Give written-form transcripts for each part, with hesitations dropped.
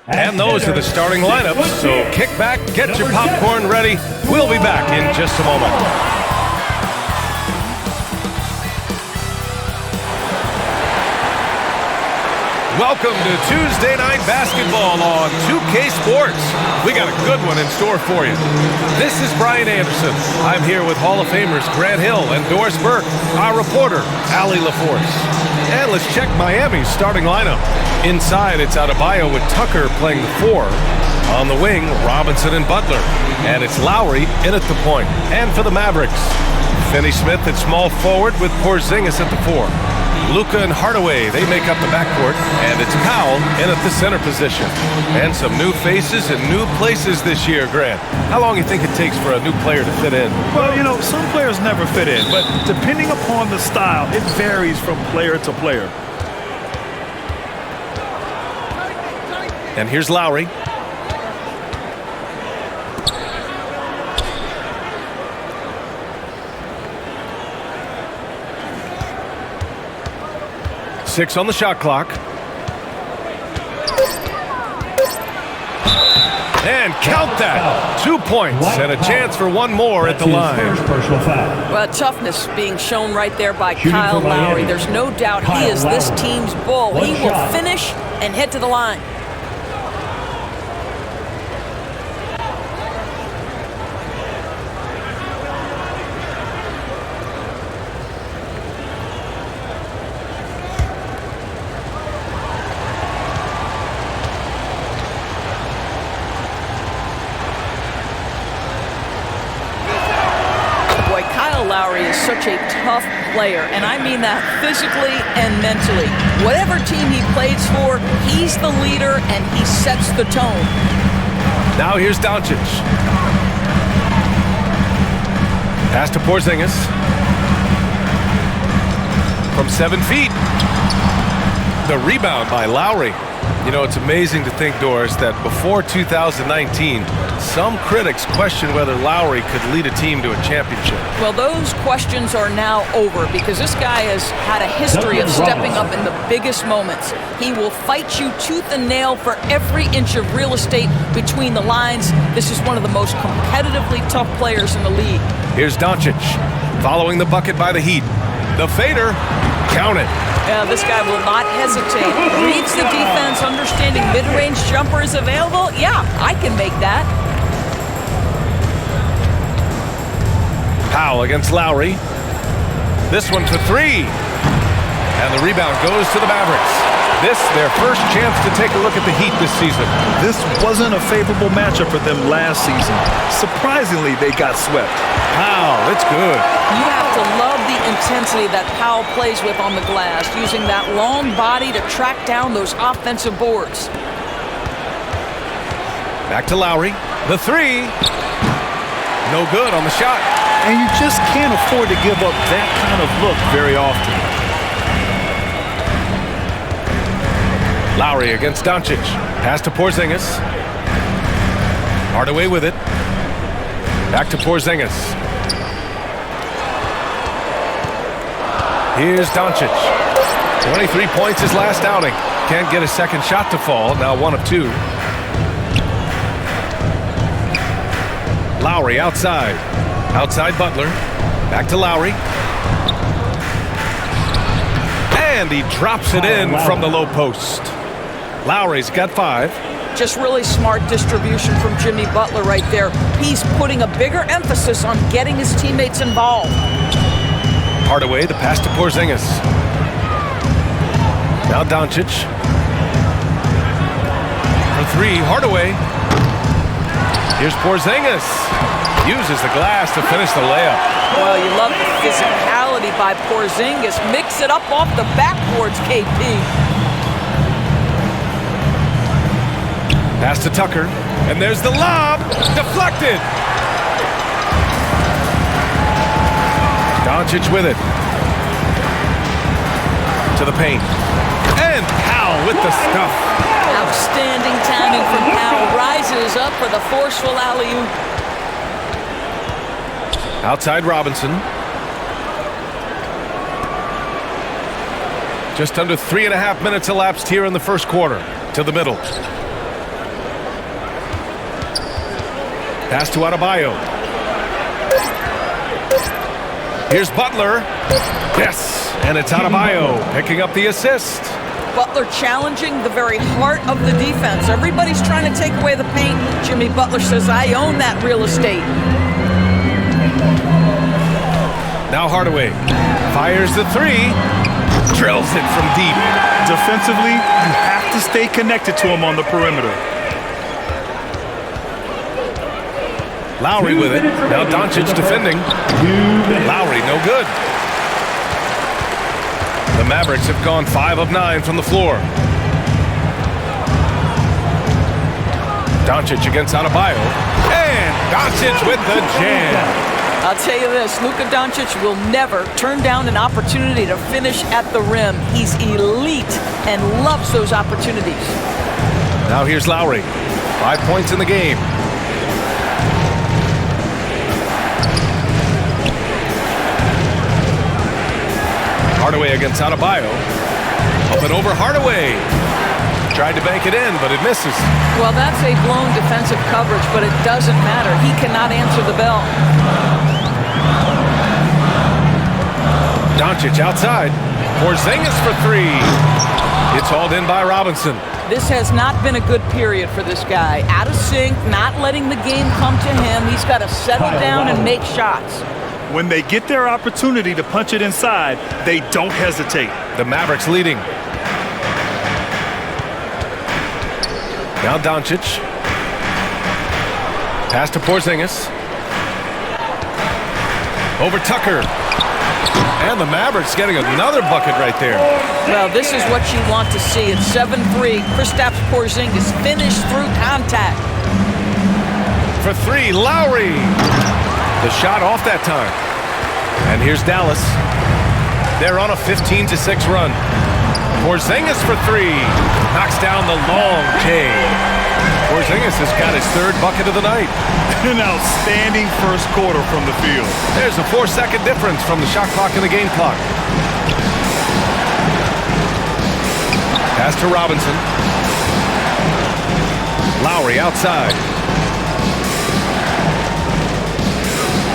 And those are the starting lineups, so kick back, get your popcorn ready. We'll be back in just a moment. Welcome to Tuesday Night Basketball on 2K Sports. We got a good one in store for you. This is Brian Anderson. I'm here with Hall of Famers Grant Hill and Doris Burke, our reporter, Allie LaForce. And let's check Miami's starting lineup. Inside, it's Adebayo with Tucker playing the 4. On the wing, Robinson and Butler. And it's Lowry in at the point. And for the Mavericks, Finney-Smith at small forward with Porzingis at the 4. Luka and Hardaway, they make up the backcourt, and it's Powell in at the center position. And some new faces and new places this year, Grant. How long do you think it takes for a new player to fit in? Well, you know, some players never fit in, but depending upon the style, it varies from player to player. And here's Lowry. Six on the shot clock. And count that. 2 points and a chance for one more at the line. Well, toughness being shown right there by Kyle Lowry. There's no doubt he is this team's bull. He will finish and head to the line. Lowry is such a tough player, and I mean that physically and mentally. Whatever team he plays for, he's the leader, and he sets the tone. Now here's Doncic. Pass to Porzingis. From 7 feet. The rebound by Lowry. You know, it's amazing to think, Doris, that before 2019, some critics questioned whether Lowry could lead a team to a championship. Well, those questions are now over because this guy has had a history of stepping up in the biggest moments. He will fight you tooth and nail for every inch of real estate between the lines. This is one of the most competitively tough players in the league. Here's Doncic, following the bucket by the Heat. The fader, count it. This guy will not hesitate. Reads the defense, understanding mid-range jumper is available. Yeah, I can make that. Powell against Lowry. This one for 3. And the rebound goes to the Mavericks. This, their first chance to take a look at the Heat this season. This wasn't a favorable matchup for them last season. Surprisingly, they got swept. Powell, it's good. You have to love the intensity that Powell plays with on the glass, using that long body to track down those offensive boards. Back to Lowry. The 3. No good on the shot. And you just can't afford to give up that kind of look very often. Lowry against Doncic. Pass to Porzingis. Hardaway with it. Back to Porzingis. Here's Doncic. 23 points his last outing. Can't get a second shot to fall. Now 1 of 2. Lowry outside. Outside Butler. Back to Lowry. And he drops it in from the low post. Lowry's got 5. Just really smart distribution from Jimmy Butler right there. He's putting a bigger emphasis on getting his teammates involved. Hardaway, the pass to Porzingis. Now Doncic. For 3, Hardaway. Here's Porzingis. Uses the glass to finish the layup. Well, you love the physicality by Porzingis. Mix it up off the backboards, KP. Pass to Tucker, and there's the lob, deflected. Doncic with it. To the paint. And Powell with the stuff. Outstanding timing from Powell. Rises up for the forceful alley-oop. Outside Robinson. Just under 3.5 minutes elapsed here in the first quarter. To the middle. Pass to Adebayo. Here's Butler. Yes, and it's Adebayo picking up the assist. Butler challenging the very heart of the defense. Everybody's trying to take away the paint. Jimmy Butler says, I own that real estate. Now Hardaway fires the three. Drills it from deep. Defensively, you have to stay connected to him on the perimeter. Lowry with it. Now Doncic defending. Lowry no good. The Mavericks have gone 5 of 9 from the floor. Doncic against Adebayo. And Doncic with the jam. I'll tell you this, Luka Doncic will never turn down an opportunity to finish at the rim. He's elite and loves those opportunities. Now here's Lowry. 5 points in the game. Hardaway against Adebayo. Up and over Hardaway. Tried to bank it in, but it misses. Well, that's a blown defensive coverage, but it doesn't matter. He cannot answer the bell. Doncic outside. Porzingis for 3. It's hauled in by Robinson. This has not been a good period for this guy. Out of sync, not letting the game come to him. He's got to settle down and make shots. When they get their opportunity to punch it inside, they don't hesitate. The Mavericks leading. Now Doncic. Pass to Porzingis. Over Tucker. And the Mavericks getting another bucket right there. Well, this is what you want to see. It's 7-3. Kristaps Porzingis finished through contact. For 3, Lowry. The shot off that time. And here's Dallas. They're on a 15-6 run. Porzingis for 3. Knocks down the long J. Porzingis has got his 3rd bucket of the night. An outstanding first quarter from the field. There's a 4-second difference from the shot clock and the game clock. Pass to Robinson. Lowry outside.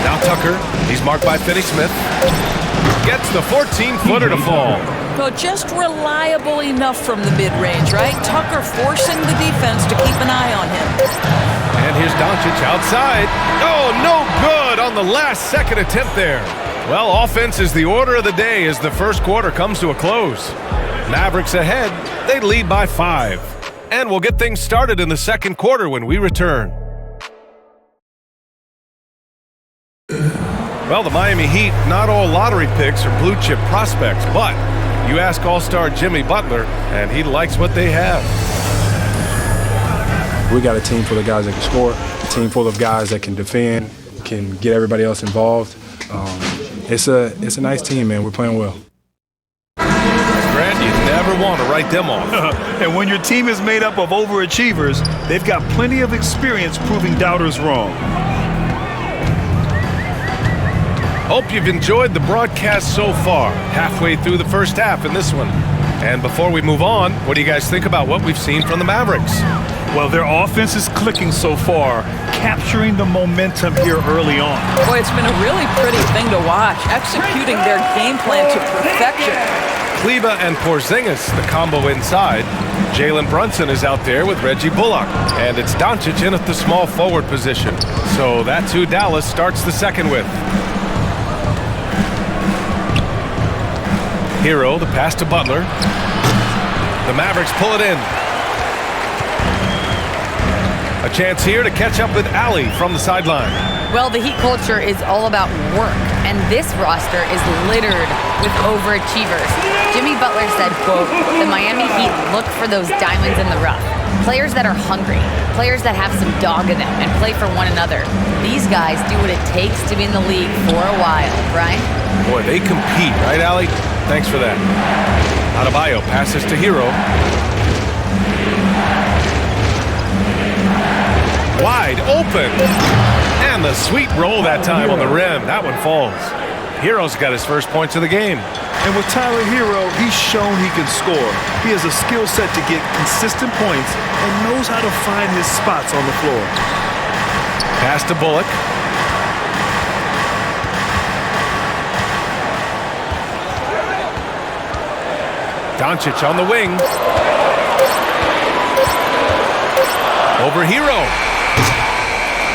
Now Tucker. He's marked by Finney-Smith. Gets the 14-footer to fall. Well, just reliable enough from the mid-range, right? Tucker forcing the defense to keep an eye on him. And here's Doncic outside. Oh, no good on the last second attempt there. Well, offense is the order of the day as the first quarter comes to a close. Mavericks ahead. They lead by 5. And we'll get things started in the second quarter when we return. Well, the Miami Heat, not all lottery picks or blue chip prospects, but you ask all-star Jimmy Butler, and he likes what they have. We got a team full of guys that can score, a team full of guys that can defend, can get everybody else involved. It's a nice team, man. We're playing well. Grant, you never want to write them off. And when your team is made up of overachievers, they've got plenty of experience proving doubters wrong. Hope you've enjoyed the broadcast so far, halfway through the first half in this one. And before we move on, what do you guys think about what we've seen from the Mavericks? Well, their offense is clicking so far, capturing the momentum here early on. Boy, it's been a really pretty thing to watch, executing their game plan to perfection. Kleba and Porzingis, the combo inside. Jalen Brunson is out there with Reggie Bullock. And it's Doncic in at the small forward position. So that's who Dallas starts the second with. Hero, the pass to Butler. The Mavericks pull it in. A chance here to catch up with Allie from the sideline. Well, the Heat culture is all about work, and this roster is littered with overachievers. Jimmy Butler said, quote, "The Miami Heat look for those diamonds in the rough. Players that are hungry, players that have some dog in them and play for one another. These guys do what it takes to be in the league for a while," right? Boy, they compete, right, Allie? Thanks for that. Adebayo passes to Hero. Wide open. And the sweet roll that time on the rim. That one falls. Hero's got his first points of the game. And with Tyler Hero, he's shown he can score. He has a skill set to get consistent points and knows how to find his spots on the floor. Pass to Bullock. Doncic on the wing. Over Hero.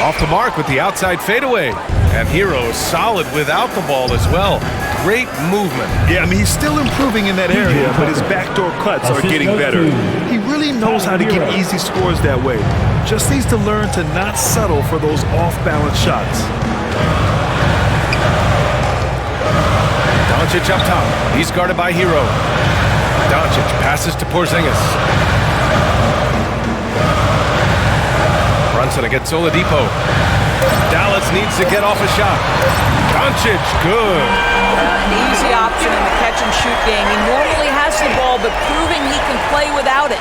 Off the mark with the outside fadeaway. And Hero is solid without the ball as well. Great movement. Yeah, I mean, he's still improving in that area, but his backdoor cuts are getting better. He really knows how to get easy scores that way. Just needs to learn to not settle for those off-balance shots. Doncic up top. He's guarded by Hero. Doncic passes to Porzingis. Brunson against Oladipo. Dallas needs to get off a shot. Doncic, good. An easy option in the catch-and-shoot game. He normally has the ball, but proving he can play without it.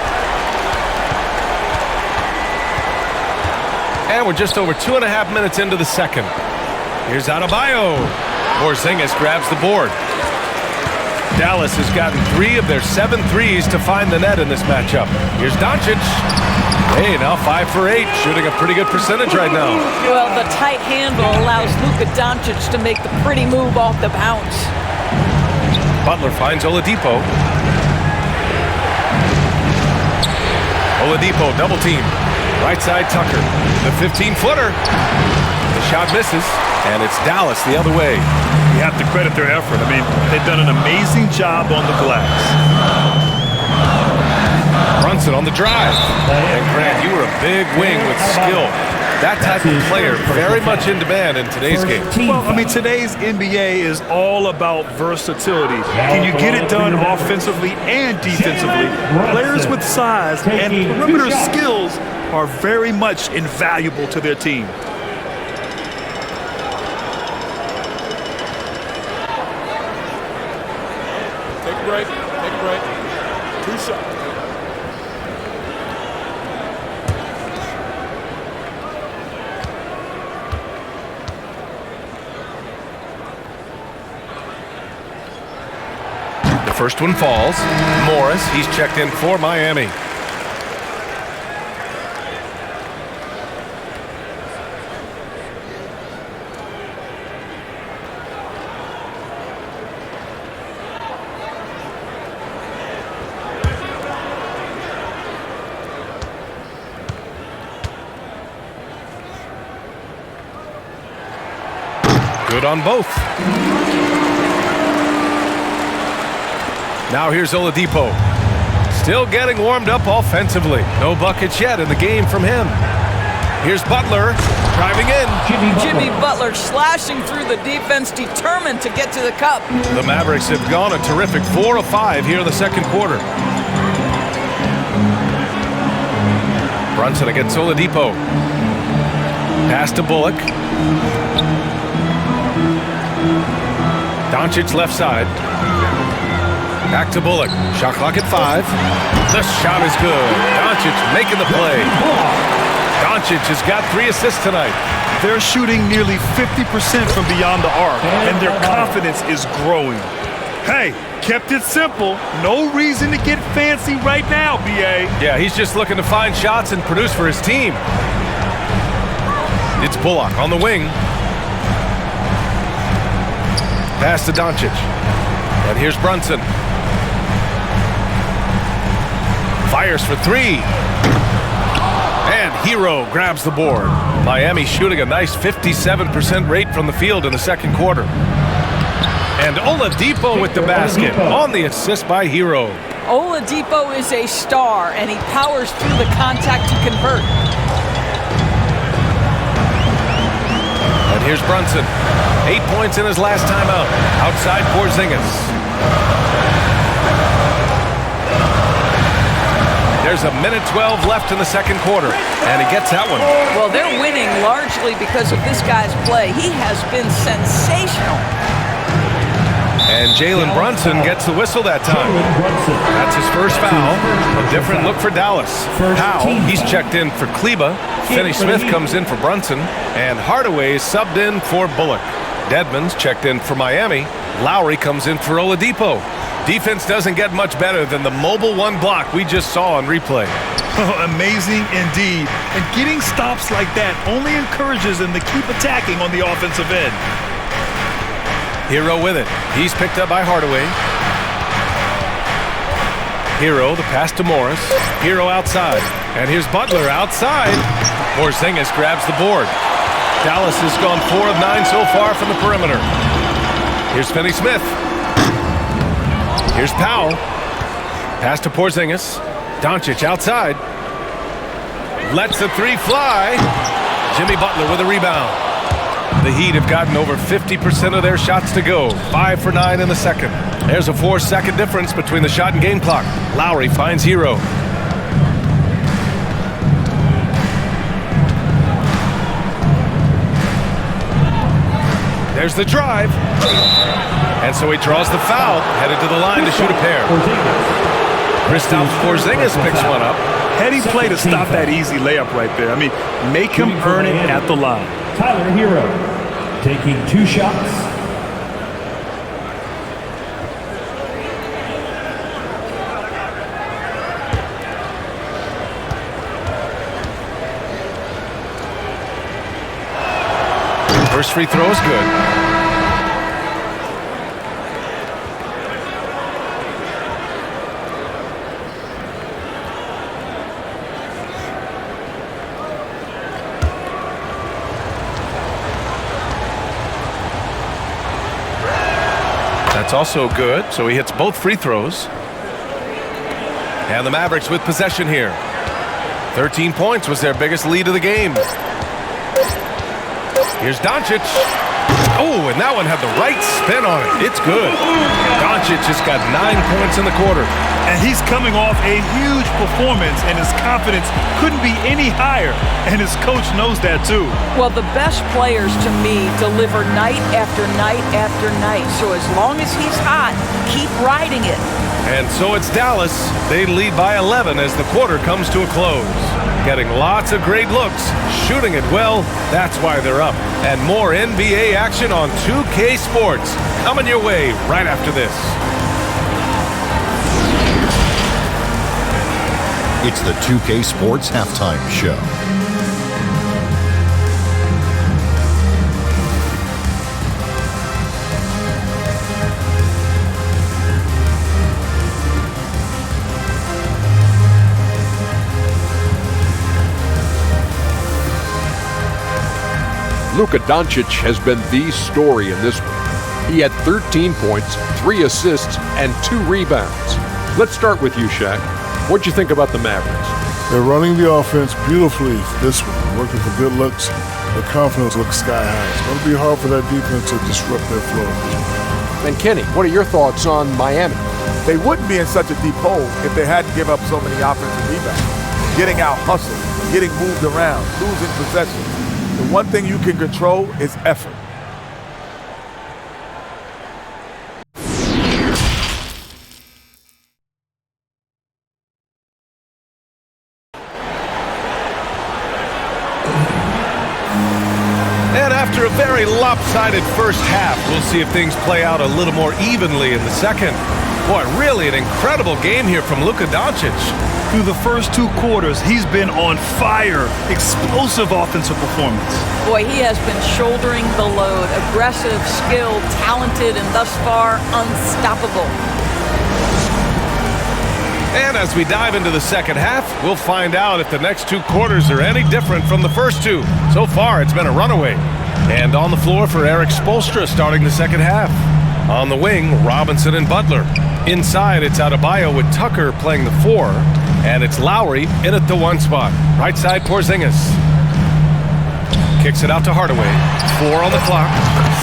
And we're just over 2.5 minutes into the second. Here's Adebayo. Porzingis grabs the board. Dallas has gotten 3 of their 7 threes to find the net in this matchup. Here's Doncic. Hey, now 5 for 8, shooting a pretty good percentage right now. Well, the tight handle allows Luka Doncic to make the pretty move off the bounce. Butler finds Oladipo. Oladipo double team. Right side Tucker. The 15-footer. The shot misses, and it's Dallas the other way. You have to credit their effort. I mean, they've done an amazing job on the glass. Brunson on the drive. And Grant, you were a big wing with skill. That type of player very much in demand in today's game. Well, I mean, today's NBA is all about versatility. Can you get it done offensively and defensively? Players with size and perimeter skills are very much invaluable to their team. Take a break. Take a break. 2 shots. The first one falls. Morris, he's checked in for Miami. Good on both. Now here's Oladipo. Still getting warmed up offensively. No buckets yet in the game from him. Here's Butler driving in. Jimmy Butler slashing through the defense, determined to get to the cup. The Mavericks have gone a terrific 4 of 5 here in the second quarter. Brunson against Oladipo. Pass to Bullock. Doncic left side. Back to Bullock. Shot clock at 5. The shot is good. Doncic making the play. Doncic has got 3 assists tonight. They're shooting nearly 50% from beyond the arc, and their confidence is growing. Hey, kept it simple. No reason to get fancy right now, B.A. Yeah, he's just looking to find shots and produce for his team. It's Bullock on the wing. Pass to Doncic. And here's Brunson. Fires for 3. And Hero grabs the board. Miami shooting a nice 57% rate from the field in the second quarter. And Oladipo with the basket on the assist by Hero. Oladipo is a star, and he powers through the contact to convert. And here's Brunson. 8 points in his last time out. Outside Porzingis. There's a minute 12 left in the second quarter, and he gets that one. Well, they're winning largely because of this guy's play. He has been sensational. And Jalen Brunson gets the whistle that time. That's his first foul. A different look for Dallas. Howe, he's checked in for Kleba. Finney-Smith comes in for Brunson. And Hardaway is subbed in for Bullock. Dedmon's checked in for Miami. Lowry comes in for Oladipo. Defense doesn't get much better than the mobile 1 block we just saw on replay. Amazing indeed. And getting stops like that only encourages them to keep attacking on the offensive end. Hero with it. He's picked up by Hardaway. Hero, the pass to Morris. Hero outside. And here's Butler outside. Porzingis grabs the board. Dallas has gone 4 of 9 so far from the perimeter. Here's Finney-Smith. Here's Powell. Pass to Porzingis. Doncic outside. Lets the three fly. Jimmy Butler with a rebound. The Heat have gotten over 50% of their shots to go. 5 for 9 in the second. There's a 4-second difference between the shot and game clock. Lowry finds Hero. There's the drive. And so he draws the foul, headed to the line to shoot a pair. Kristaps Porzingis picks one up. Heady play to stop that easy layup right there. I mean, make him earn it at the line. Tyler Hero taking 2 shots. First free throw is good. That's also good, so he hits both free throws. And the Mavericks with possession here. 13 points was their biggest lead of the game. Here's Doncic. Oh, and that one had the right spin on it. It's good. Doncic just got 9 points in the quarter. And he's coming off a huge performance, and his confidence couldn't be any higher. And his coach knows that, too. Well, the best players, to me, deliver night after night after night. So as long as he's hot, keep riding it. And so it's Dallas. They lead by 11 as the quarter comes to a close. Getting lots of great looks, shooting it well, that's why they're up. And more NBA action on 2K Sports coming your way right after this. It's the 2K Sports Halftime Show. Luka Doncic has been the story in this one. He had 13 points, 3 assists, and 2 rebounds. Let's start with you, Shaq. What'd you think about the Mavericks? They're running the offense beautifully this one, working for good looks. Their confidence looks sky high. It's going to be hard for that defense to disrupt their flow. And Kenny, what are your thoughts on Miami? They wouldn't be in such a deep hole if they hadn't given up so many offensive rebounds. Getting out hustled, getting moved around, losing possession. The one thing you can control is effort. And after a very lopsided first half, we'll see if things play out a little more evenly in the second. Boy, really an incredible game here from Luka Doncic. Through the first 2 quarters, he's been on fire. Explosive offensive performance. Boy, he has been shouldering the load. Aggressive, skilled, talented, and thus far, unstoppable. And as we dive into the second half, we'll find out if the next 2 quarters are any different from the first 2. So far, it's been a runaway. And on the floor for Eric Spoelstra starting the second half. On the wing, Robinson and Butler. Inside, it's Adebayo with Tucker playing the 4. And it's Lowry in at the 1 spot. Right side, Porzingis. Kicks it out to Hardaway. 4 on the clock.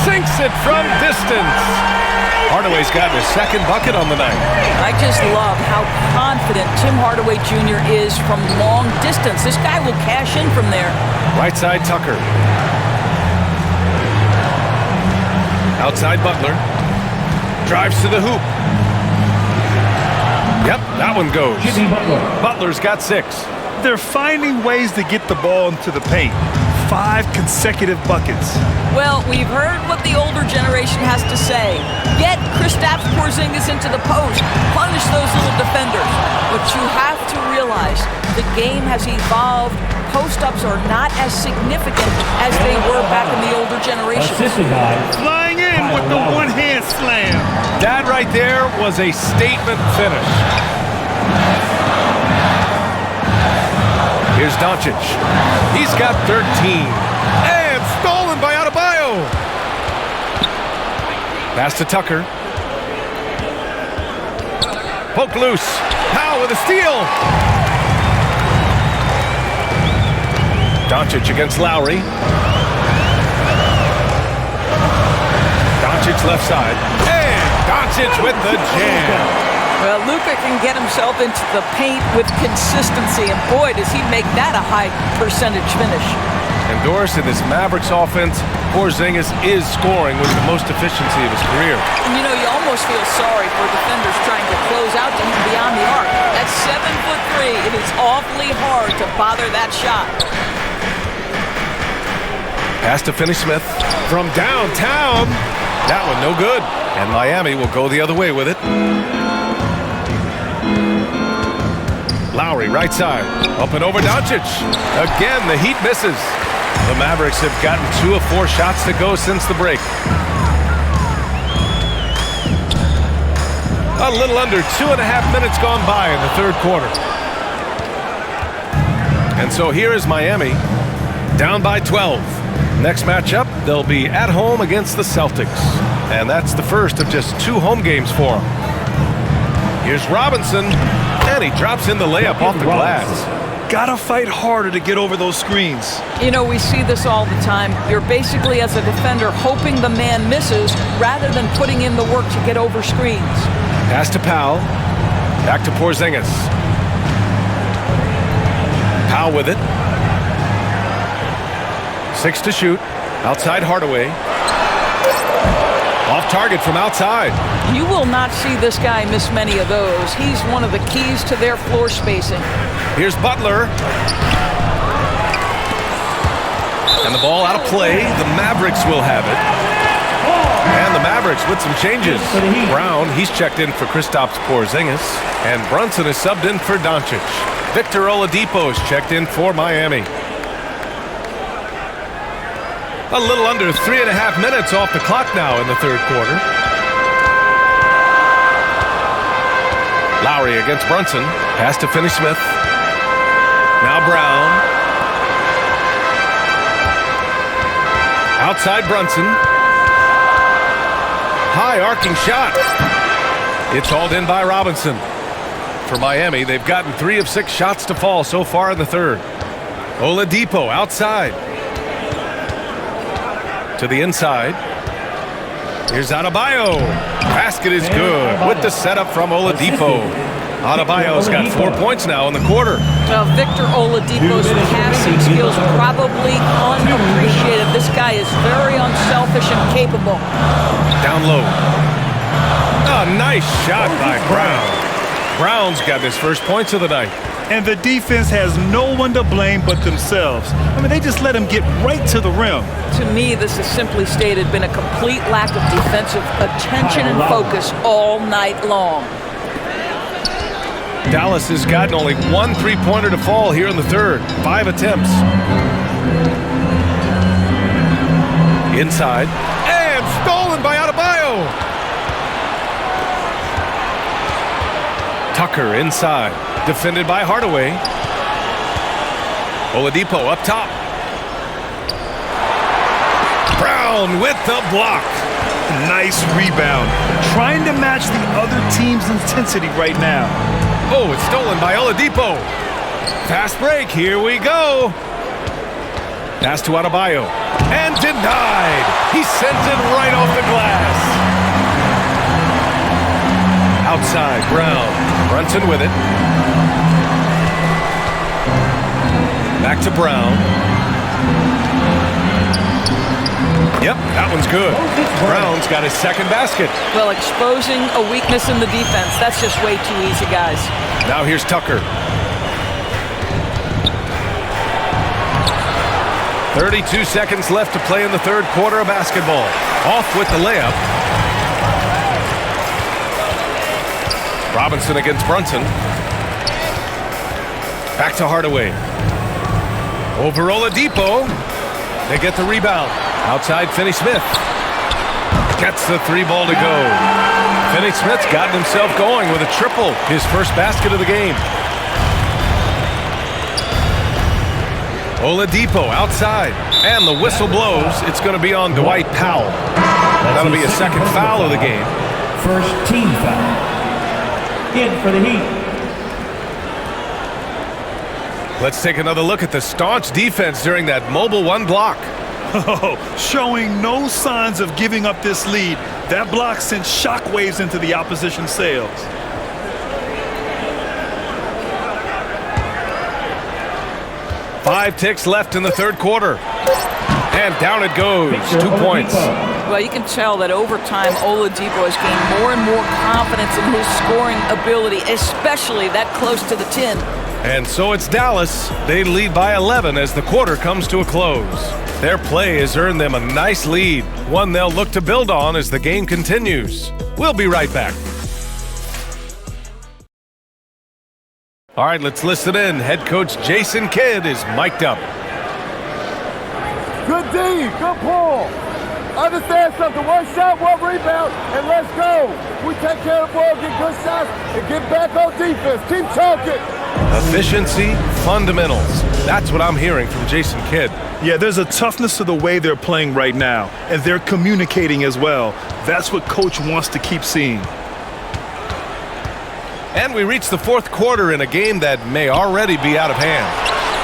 Sinks it from distance. Hardaway's gotten his second bucket on the night. I just love how confident Tim Hardaway Jr. is from long distance. This guy will cash in from there. Right side, Tucker. Outside, Butler. Drives to the hoop. Yep, that one goes. Butler's got 6. They're finding ways to get the ball into the paint. 5 consecutive buckets. Well, we've heard what the older generation has to say. Get Kristaps Porzingis into the post. Punish those little defenders. But you have to realize the game has evolved. Post-ups are not as significant as they were back in the older generation. Flying in with the one-hand slam. That right there was a statement finish. Here's Doncic. He's got 13. And stolen by Adebayo. Pass to Tucker. Poke loose. Powell with a steal. Doncic against Lowry. Doncic left side. And Doncic with the jam. Well, Luka can get himself into the paint with consistency, and boy, does he make that a high percentage finish. And Doris, in this Mavericks offense, Porzingis is scoring with the most efficiency of his career. And you know, you almost feel sorry for defenders trying to close out to him beyond the arc. At 7'3", it is awfully hard to bother that shot. Pass to Finney-Smith from downtown. That one no good. And Miami will go the other way with it. Lowry, right side. Up and over Doncic. Again, the Heat misses. The Mavericks have gotten 2 of 4 shots to go since the break. A little under 2.5 minutes gone by in the third quarter. And so here is Miami, down by 12. Next matchup, they'll be at home against the Celtics. And that's the first of just 2 home games for them. Here's Robinson, and he drops in the layup off the glass. Gotta fight harder to get over those screens. You know, we see this all the time. You're basically, as a defender, hoping the man misses rather than putting in the work to get over screens. Pass to Powell. Back to Porzingis. Powell with it. 6 to shoot. Outside Hardaway. Off target from outside. You will not see this guy miss many of those. He's one of the keys to their floor spacing. Here's Butler. And the ball out of play. The Mavericks will have it. And the Mavericks with some changes. Brown, he's checked in for Kristaps Porzingis. And Brunson is subbed in for Doncic. Victor Oladipo is checked in for Miami. A little under 3.5 minutes off the clock now in the third quarter. Lowry against Brunson. Pass to Finney-Smith. Now Brown. Outside Brunson. High arcing shot. It's hauled in by Robinson. For Miami, they've gotten 3 of 6 shots to fall so far in the third. Oladipo outside. To the inside. Here's Adebayo. Basket is good with the setup from Oladipo. Adebayo's got 4 points now in the quarter. Well, Victor Oladipo's passing skills probably unappreciated. This guy is very unselfish and capable. Down low. A nice shot by Brown. Brown's got his first points of the night. And the defense has no one to blame but themselves. I mean, they just let him get right to the rim. To me, this has simply stated been a complete lack of defensive attention and focus all night long. Dallas has gotten only 1 3-pointer to fall here in the third. 5 attempts. Inside. And stolen by Adebayo. Tucker inside. Defended by Hardaway. Oladipo up top. Brown with the block. Nice rebound. Trying to match the other team's intensity right now. Oh, it's stolen by Oladipo. Fast break. Here we go. Pass to Adebayo. And denied. He sends it right off the glass. Outside, Brown. Brunson with it. Back to Brown. Yep, that one's good. Brown's got his second basket. Well, exposing a weakness in the defense, that's just way too easy, guys. Now here's Tucker. 32 seconds left to play in the third quarter of basketball. Off with the layup. Robinson against Brunson. Back to Hardaway. Over Oladipo. They get the rebound. Outside Finney-Smith. Gets the three ball to go. Finney-Smith's gotten himself going with a triple. His first basket of the game. Oladipo outside. And the whistle blows. It's going to be on Dwight Powell. That'll be a second foul of the game. First team foul. In for the Heat. Let's take another look at the staunch defense during that mobile one block. Showing no signs of giving up this lead. That block sent shockwaves into the opposition sails. Five ticks left in the third quarter. And down it goes. 2 points. Well, you can tell that over time, Oladipo has gained more and more confidence in his scoring ability, especially that close to the 10. And so it's Dallas. They lead by 11 as the quarter comes to a close. Their play has earned them a nice lead, one they'll look to build on as the game continues. We'll be right back. All right, let's listen in. Head coach Jason Kidd is mic'd up. Good D, good pull. Understand something, one shot, one rebound, and let's go. We take care of the ball, get good shots, and get back on defense. Keep talking. Efficiency, fundamentals. That's what I'm hearing from Jason Kidd. Yeah, there's a toughness to the way they're playing right now, and they're communicating as well. That's what Coach wants to keep seeing. And we reach the fourth quarter in a game that may already be out of hand.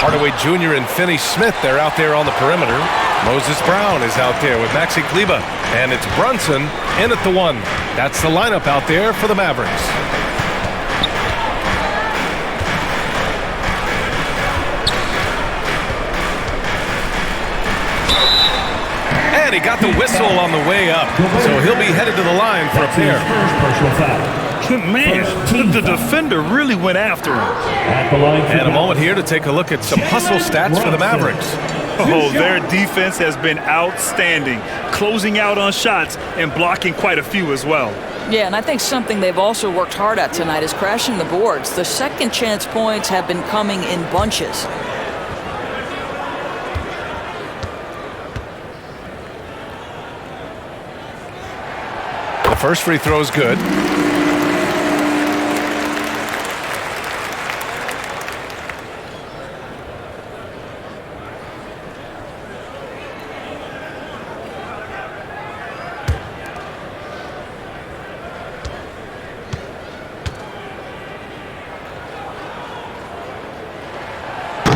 Hardaway Jr. and Finney-Smith, they're out there on the perimeter. Moses Brown is out there with Maxi Kleber. And it's Brunson in at the 1. That's the lineup out there for the Mavericks. And he got the whistle on the way up. So he'll be headed to the line for a pair. Man, the defender really went after him. And a moment here to take a look at some hustle stats for the Mavericks. Oh, their defense has been outstanding, closing out on shots and blocking quite a few as well. Yeah, and I think something they've also worked hard at tonight is crashing the boards. The second chance points have been coming in bunches. The first free throw is good.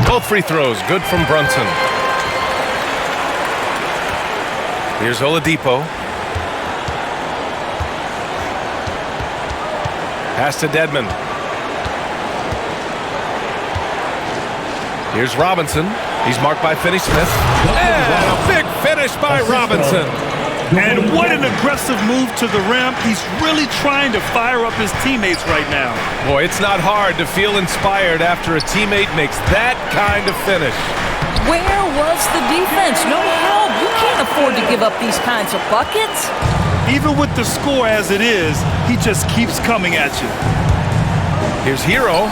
Both free throws good from Brunson. Here's Oladipo. Pass to Dedmon. Here's Robinson. He's marked by Finney-Smith. And a big finish by Robinson. And what an aggressive move to the rim. He's really trying to fire up his teammates right now. Boy, it's not hard to feel inspired after a teammate makes that kind of finish. Where was the defense? No help. You can't afford to give up these kinds of buckets. Even with the score as it is, he just keeps coming at you. Here's Hero,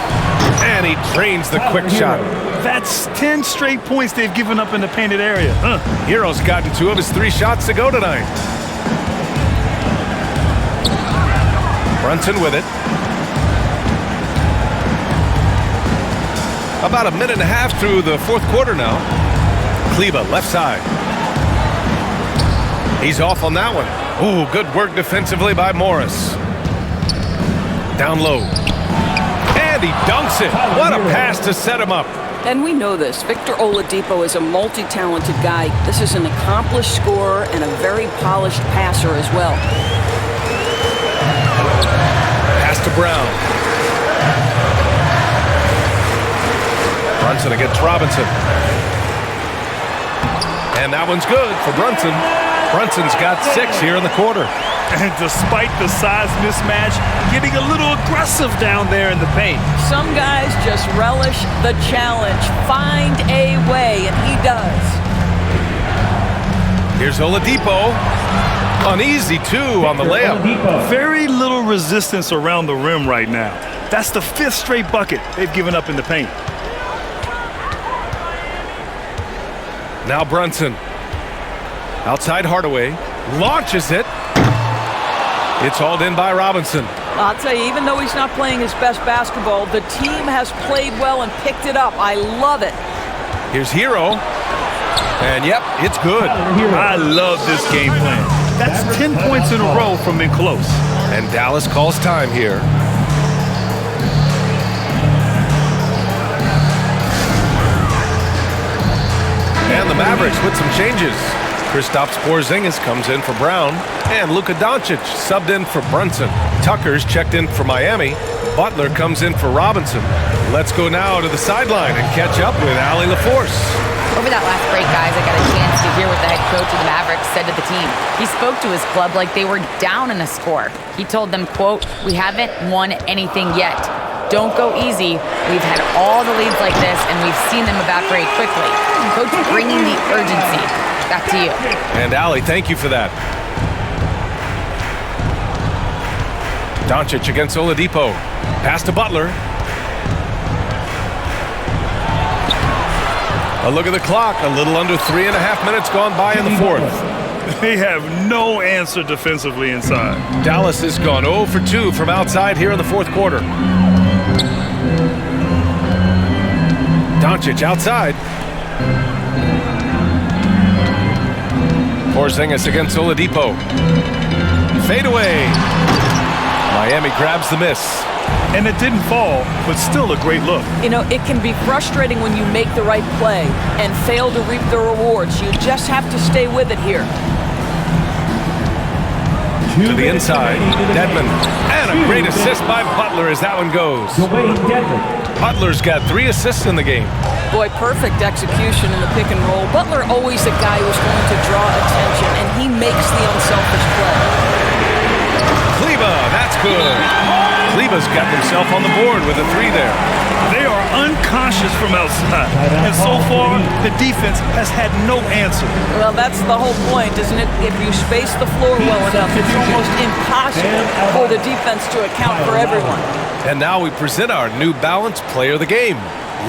and he drains the quick shot. That's 10 straight points they've given up in the painted area. Hero's gotten 2 of his 3 shots to go tonight. Brunson with it. About a minute and a half through the fourth quarter now. Kleber, left side. He's off on that one. Ooh, good work defensively by Morris. Down low. And he dunks it. What a pass to set him up. And we know this. Victor Oladipo is a multi-talented guy. This is an accomplished scorer and a very polished passer as well. Pass to Brown. Brunson against Robinson. And that one's good for Brunson. Brunson's got 6 here in the quarter. And despite the size mismatch, getting a little aggressive down there in the paint. Some guys just relish the challenge. Find a way, and he does. Here's Oladipo. An easy 2 on the layup. Very little resistance around the rim right now. That's the 5th straight bucket they've given up in the paint. Now Brunson. Outside Hardaway. Launches it. It's hauled in by Robinson. I'll tell you, even though he's not playing his best basketball, the team has played well and picked it up. I love it. Here's Hero. And yep, it's good. I love this game plan. That's 10 points in a row from in close. And Dallas calls time here. And the Mavericks with some changes. Kristaps Porzingis comes in for Brown, and Luka Doncic subbed in for Brunson. Tucker's checked in for Miami. Butler comes in for Robinson. Let's go now to the sideline and catch up with Allie LaForce. Over that last break, guys, I got a chance to hear what the head coach of the Mavericks said to the team. He spoke to his club like they were down in a score. He told them, quote, "We haven't won anything yet. Don't go easy. We've had all the leads like this, and we've seen them evaporate quickly." Coach bringing the urgency. Back to you. And Allie, thank you for that. Doncic against Oladipo. Pass to Butler. A look at the clock. A little under 3.5 minutes gone by in the 4th. They have no answer defensively inside. Dallas has gone 0 for 2 from outside here in the 4th quarter. Doncic outside. Porzingis against Oladipo. Fade away. Miami grabs the miss. And it didn't fall, but still a great look. You know, it can be frustrating when you make the right play and fail to reap the rewards. You just have to stay with it here. To the inside, Dedmon. And a great assist by Butler as that one goes. Butler's got 3 assists in the game. Boy, perfect execution in the pick and roll. Butler always a guy who's going to draw attention, and he makes the unselfish play. Kleber, that's good. Kleber's got himself on the board with a 3 there. They are unconscious from outside, and so far, the defense has had no answer. Well, that's the whole point, isn't it? If you space the floor well enough, it's almost impossible for the defense to account for everyone. And now we present our New Balance player of the game,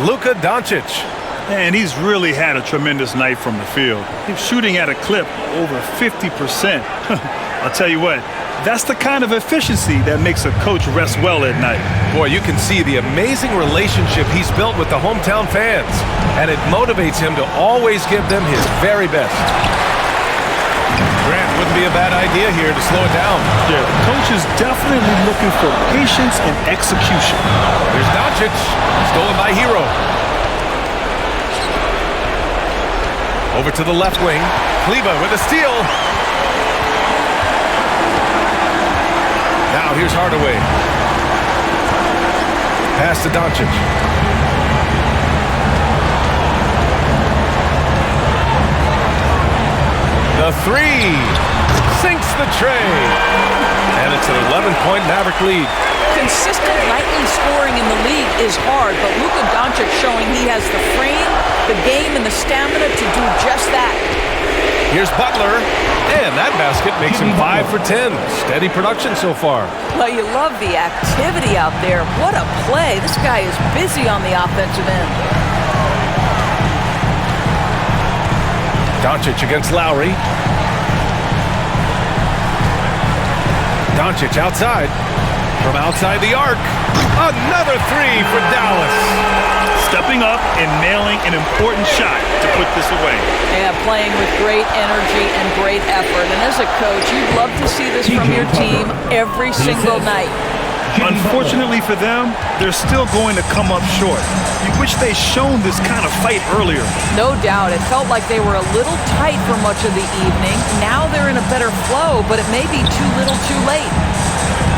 Luka Doncic. And he's really had a tremendous night from the field. He's shooting at a clip over 50%. I'll tell you what, that's the kind of efficiency that makes a coach rest well at night. Boy, you can see the amazing relationship he's built with the hometown fans, and it motivates him to always give them his very best. Grant, wouldn't be a bad idea here to slow it down. Yeah, the coach is definitely looking for patience and execution. Here's Doncic, stolen by Hero. Over to the left wing, Kleber with a steal. Now here's Hardaway. Pass to Doncic. The 3 sinks the tray. And it's an 11-point Maverick lead. Consistent nightly scoring in the league is hard, but Luka Doncic showing he has the frame, the game, and the stamina to do just that. Here's Butler, and that basket makes him 5 for 10. Steady production so far. Well, you love the activity out there. What a play. This guy is busy on the offensive end. Doncic against Lowry. Doncic outside. From outside the arc. Another 3 for Dallas. Stepping up and nailing an important shot to put this away. Yeah, playing with great energy and great effort. And as a coach, you'd love to see this from your team every single night. Unfortunately for them, they're still going to come up short. You wish they'd shown this kind of fight earlier. No doubt. It felt like they were a little tight for much of the evening. Now they're in a better flow, but it may be too little too late.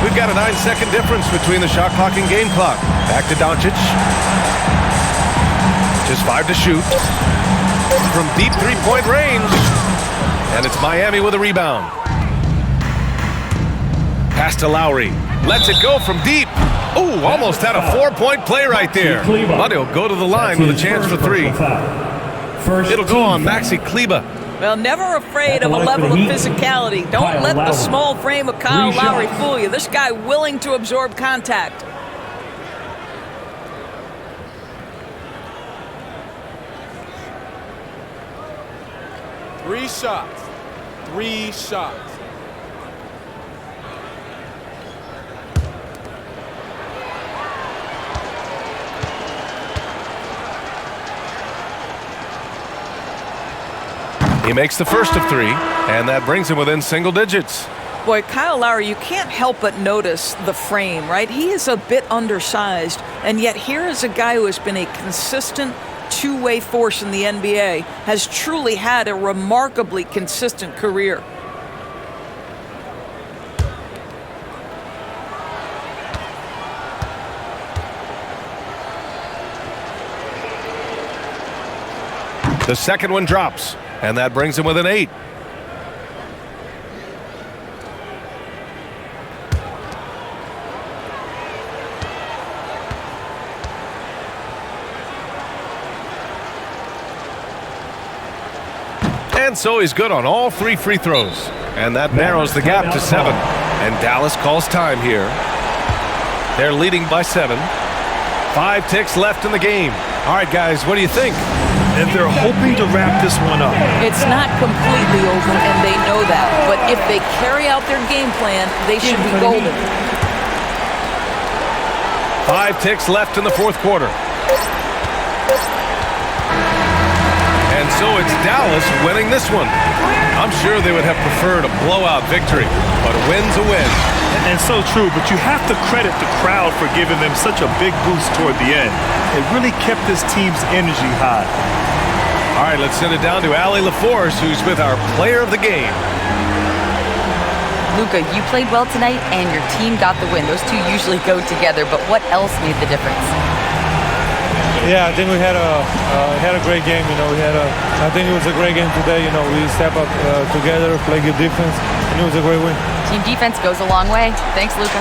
We've got a 9-second difference between the shot clock and game clock. Back to Doncic. Just 5 to shoot. From deep 3-point range. And it's Miami with a rebound. Pass to Lowry. Lets it go from deep. Ooh, almost had a 4-point play right there. But he'll go to the line with a chance for 3. It'll go on Maxi Kleber. Well, never afraid of a level of physicality. Don't let the small frame of Kyle Lowry fool you. This guy willing to absorb contact. Three shots. 3 shots. He makes the first of 3, and that brings him within single digits. Boy, Kyle Lowry, you can't help but notice the frame, right? He is a bit undersized, and yet here is a guy who has been a consistent two-way force in the NBA, has truly had a remarkably consistent career. The second one drops, and that brings him within 8. And so he's good on all 3 free throws. And that narrows the gap to 7. And Dallas calls time here. They're leading by 7. 5 ticks left in the game. All right, guys, what do you think? And they're hoping to wrap this one up. It's not completely over, and they know that. But if they carry out their game plan, they should be golden. 5 ticks left in the fourth quarter. And so it's Dallas winning this one. I'm sure they would have preferred a blowout victory, but a win's a win. And so true, but you have to credit the crowd for giving them such a big boost toward the end. It really kept this team's energy high. All right, let's send it down to Allie LaForce, who's with our player of the game. Luka, you played well tonight, and your team got the win. Those two usually go together, but what else made the difference? Yeah, I think we had a great game. I think it was a great game today. We step up together, play good defense, and it was a great win. Team defense goes a long way. Thanks, Luka.